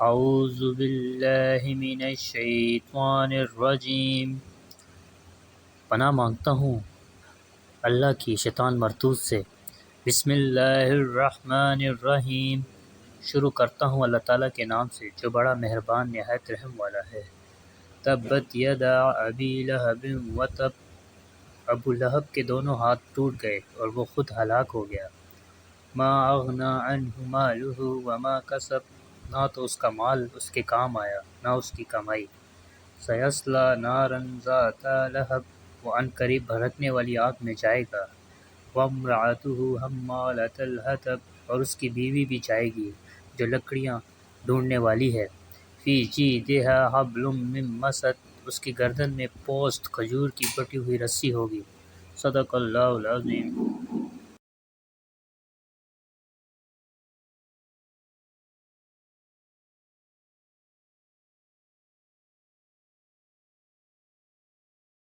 اعوذ باللہ من الشیطان الرجیم۔ پناہ مانگتا ہوں اللہ کی شیطان مردود سے۔ بسم اللہ الرحمن الرحیم۔ شروع کرتا ہوں اللہ تعالیٰ کے نام سے جو بڑا مہربان نہایت رحم والا ہے۔ تبت یدا ابی لہب وتب۔ ابو لہب کے دونوں ہاتھ ٹوٹ گئے اور وہ خود ہلاک ہو گیا۔ ما اغنی عنہ مالہ وما کسب۔ نہ تو اس کا مال اس کے کام آیا نہ اس کی کمائی۔ سیصلی نارا ذات لہب۔ وہ عنقریب بھڑکنے والی آگ میں جائے گا۔ وامرأتہ حمالۃ الحطب۔ اور اس کی بیوی بھی جائے گی جو لکڑیاں ڈھونڈنے والی ہے۔ فی جیدہا حبل من مسد۔ اس کی گردن میں پوست کھجور کی بٹی ہوئی رسی ہوگی۔ صدق اللہ العظیم۔